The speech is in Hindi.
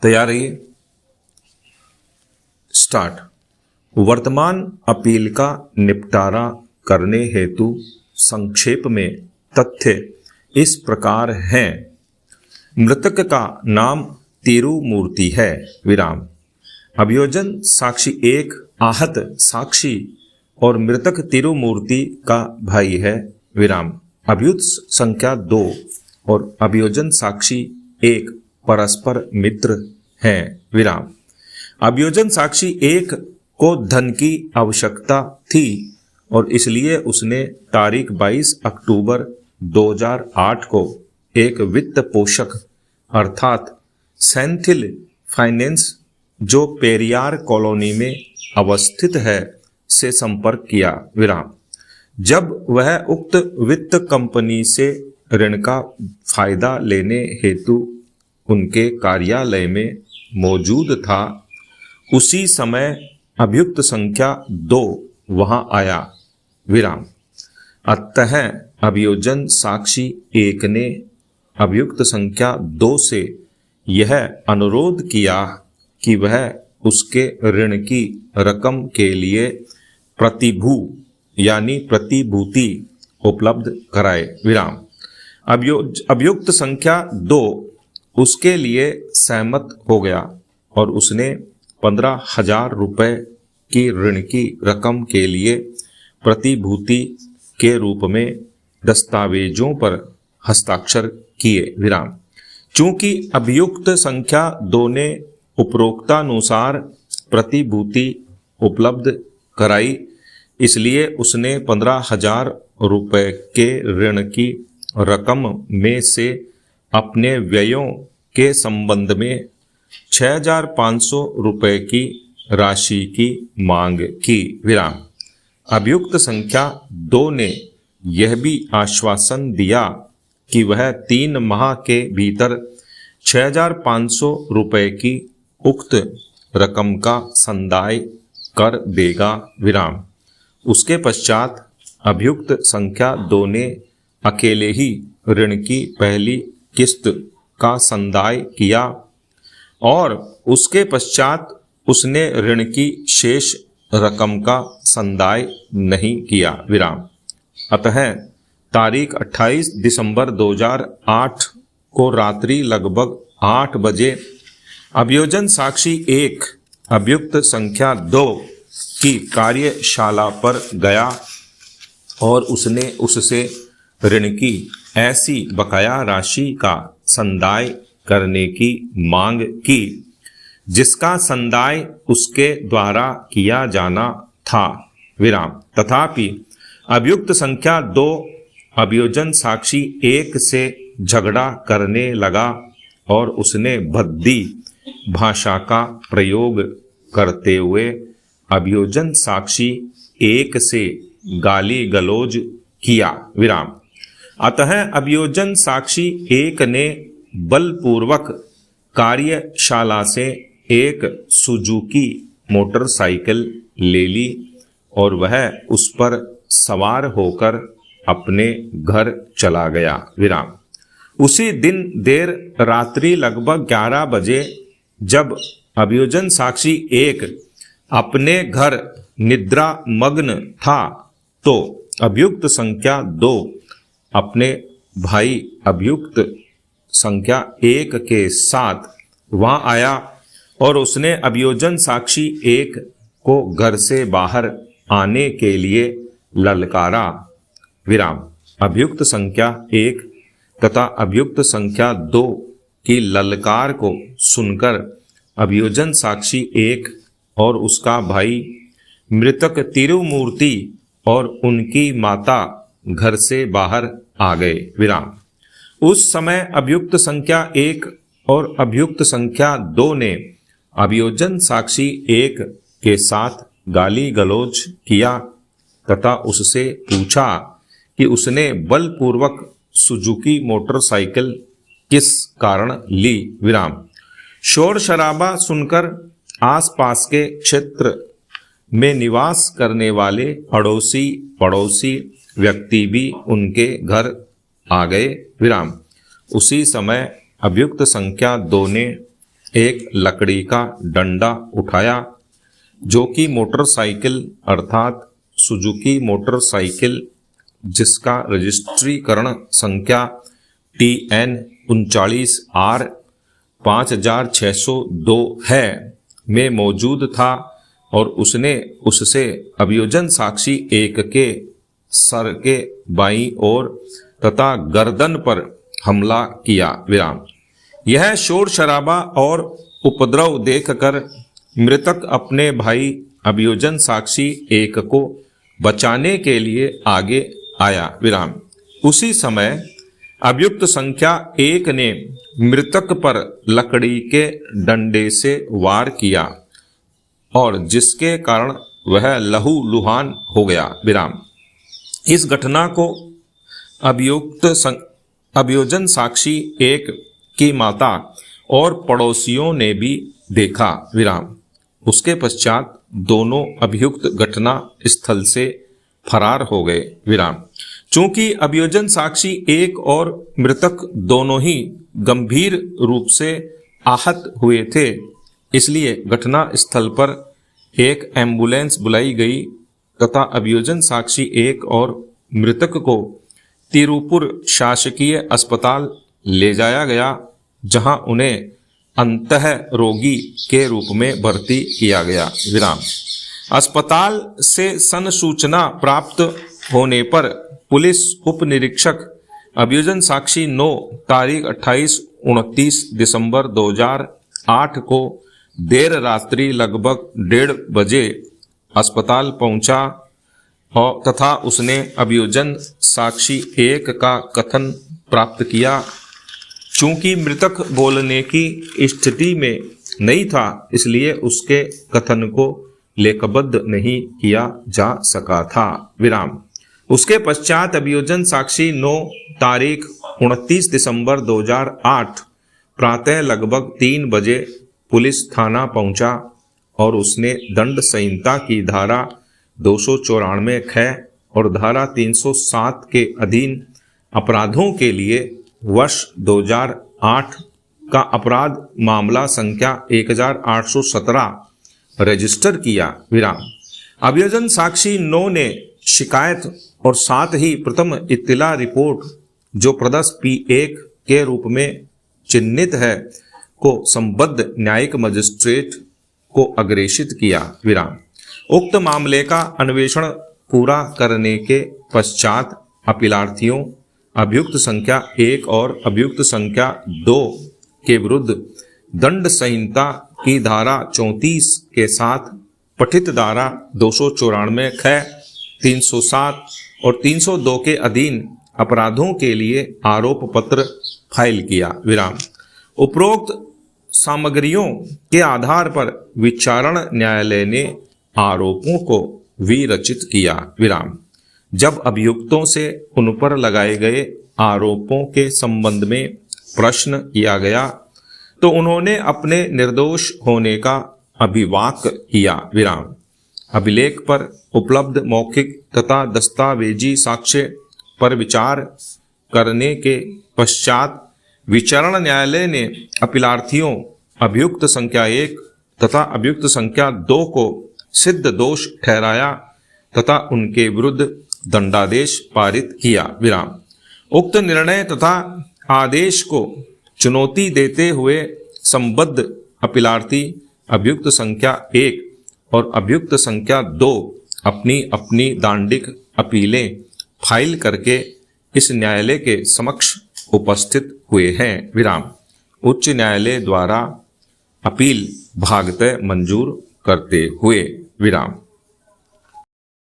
तैयार रहिए। स्टार्ट। वर्तमान अपील का निपटारा करने हेतु संक्षेप में तथ्य इस प्रकार हैं। मृतक का नाम तिरुमूर्ति है। विराम। अभियोजन साक्षी 1 आहत साक्षी और मृतक तिरुमूर्ति का भाई है। विराम। अभियुक्त संख्या 2 और अभियोजन साक्षी 1 परस्पर मित्र हैं। विराम। अभियोजन साक्षी 1 को धन की आवश्यकता थी और इसलिए उसने तारीख 22 अक्टूबर 2008 को एक वित्त पोषक अर्थात सेंथिल फाइनेंस जो पेरियार कॉलोनी में अवस्थित है से संपर्क किया। विराम। जब वह उक्त वित्त कंपनी से ऋण का फायदा लेने हेतु उनके कार्यालय में मौजूद था, उसी समय अभियुक्त संख्या 2 वहां आया। विराम। अतः अभियोजन साक्षी 1 ने अभियुक्त संख्या 2 से यह अनुरोध किया कि वह उसके ऋण की रकम के लिए प्रतिभू यानी प्रतिभूति उपलब्ध कराए। विराम। अभियुक्त संख्या 2 उसके लिए सहमत हो गया और उसने 15,000 रुपये की ऋण की रकम के लिए प्रतिभूति के रूप में दस्तावेजों पर हस्ताक्षर किए। विराम। चूंकि अभियुक्त संख्या 2 ने उपरोक्तानुसार प्रतिभूति उपलब्ध कराई, इसलिए उसने 15,000 रुपये के ऋण की रकम में से अपने व्ययों के संबंध में 6,500 रुपये की राशि की मांग की। विराम। अभियुक्त संख्या 2 ने यह भी आश्वासन दिया कि वह 3 माह के भीतर 6,500 रुपये की उक्त रकम का संदाय कर देगा। विराम। उसके पश्चात अभियुक्त संख्या 2 ने अकेले ही ऋण की पहली किस्त का संदाय किया और उसके पश्चात उसने ऋण की शेष रकम का संदाय नहीं किया। विराम। अतः तारीख 28 दिसंबर 2008 को रात्रि लगभग 8 बजे अभियोजन साक्षी 1 अभियुक्त संख्या 2 की कार्यशाला पर गया और उसने उससे ऋण की ऐसी बकाया राशि का संदाय करने की मांग की जिसका संदाय उसके द्वारा किया जाना था। विराम। तथापि अभियुक्त संख्या 2 अभियोजन साक्षी 1 से झगड़ा करने लगा और उसने भद्दी भाषा का प्रयोग करते हुए अभियोजन साक्षी 1 से गाली गलौज किया। विराम। अतः अभियोजन साक्षी 1 ने बलपूर्वक कार्यशाला से एक सुजुकी मोटरसाइकिल ले ली और वह उस पर सवार होकर अपने घर चला गया। विराम। उसी दिन देर रात्रि लगभग 11 बजे जब अभियोजन साक्षी 1 अपने घर निद्रा मग्न था तो अभियुक्त संख्या 2 अपने भाई अभियुक्त संख्या 1 के साथ वहां आया और उसने अभियोजन साक्षी 1 को घर से बाहर आने के लिए ललकारा। विराम। अभियुक्त संख्या 1 तथा अभियुक्त संख्या 2 की ललकार को सुनकर अभियोजन साक्षी 1 और उसका भाई मृतक तिरुमूर्ति और उनकी माता घर से बाहर आ गए। विराम। उस समय अभियुक्त संख्या 1 और अभियुक्त संख्या 2 ने अभियोजन साक्षी 1 के साथ गाली गलौज किया तथा उससे पूछा कि उसने बलपूर्वक सुजुकी मोटरसाइकिल किस कारण ली। विराम। शोर शराबा सुनकर आसपास के क्षेत्र में निवास करने वाले अड़ोसी पड़ोसी व्यक्ति भी उनके घर आ गए। विराम। उसी समय अभियुक्त संख्या 2 ने एक लकड़ी का डंडा उठाया, जो कि मोटरसाइकिल अर्थात सुजुकी मोटरसाइकिल जिसका रजिस्ट्रीकरण संख्या TN 39R 5602 है में मौजूद था और उसने उससे अभियोजन साक्षी 1 के सर के बाईं ओर तथा गर्दन पर हमला किया। विराम। यह शोर शराबा और उपद्रव देखकर मृतक अपने भाई अभियोजन साक्षी 1 को बचाने के लिए आगे आया। विराम। उसी समय अभियुक्त संख्या 1 ने मृतक पर लकड़ी के डंडे से वार किया और जिसके कारण वह लहूलुहान हो गया। विराम। इस घटना को अभियोजन साक्षी 1 की माता और पड़ोसियों ने भी देखा। विराम। उसके पश्चात दोनों अभियुक्त घटना स्थल से फरार हो गए। विराम। चूंकि अभियोजन साक्षी 1 और मृतक दोनों ही गंभीर रूप से आहत हुए थे, इसलिए घटना स्थल पर एक एम्बुलेंस बुलाई गई तथा अभियोजन साक्षी 1 और मृतक को तिरुपुर शासकीय अस्पताल ले जाया गया, जहां उन्हें अंतः रोगी के रूप में भर्ती किया गया। विराम। अस्पताल से सूचना प्राप्त होने पर पुलिस उप निरीक्षक अभियोजन साक्षी 9 तारीख 28-29 दिसंबर 2008 को देर रात्रि लगभग 1:30 बजे अस्पताल पहुंचा और तथा उसने अभियोजन साक्षी 1 का कथन प्राप्त किया। चूंकि मृतक बोलने की स्थिति में नहीं था, इसलिए उसके कथन को लेखबद्ध नहीं किया जा सका था। विराम। उसके पश्चात अभियोजन साक्षी 9 तारीख 29 दिसंबर 2008 प्रातः लगभग 3 बजे पुलिस थाना पहुंचा और उसने दंड संहिता की धारा 294 ख और धारा 307 के अधीन अपराधों के लिए वर्ष 2008 का अपराध मामला संख्या 1817 रजिस्टर किया। विराम। अभियोजन साक्षी 9 ने शिकायत और साथ ही प्रथम इत्तिला रिपोर्ट जो प्रदर्श P1 के रूप में चिन्हित है को संबद्ध न्यायिक मजिस्ट्रेट को अग्रेषित किया। विराम। उक्त मामले का अन्वेषण पूरा करने के पश्चात अपीलार्थियों अभियुक्त संख्या 1 और अभियुक्त संख्या 2 के विरुद्ध दंड संहिता की धारा 34 के साथ पठित धारा 294 ख 307 और 302 के अधीन अपराधों के लिए आरोप पत्र फाइल किया। विराम। उपरोक्त सामग्रियों के आधार पर विचारण न्यायालय ने आरोपों को विरचित किया। विराम। जब अभियुक्तों से उन पर लगाए गए आरोपों के संबंध में प्रश्न किया गया तो उन्होंने अपने निर्दोष होने का अभिवाक किया। विराम। अभिलेख पर उपलब्ध मौखिक तथा दस्तावेजी साक्ष्य पर विचार करने के पश्चात विचारण न्यायालय ने अपीलार्थियों अभियुक्त संख्या 1 तथा अभियुक्त संख्या 2 को सिद्ध दोष ठहराया तथा उनके विरुद्ध दंडादेश पारित किया। विराम। उक्त निर्णय तथा आदेश को चुनौती देते हुए संबद्ध अपीलार्थी अभियुक्त संख्या 1 और अभियुक्त संख्या 2 अपनी अपनी दांडिक अपीलें फाइल करके इस न्यायालय के समक्ष उपस्थित हुए हैं। विराम। उच्च न्यायालय द्वारा अपील भागतः मंजूर करते हुए। विराम।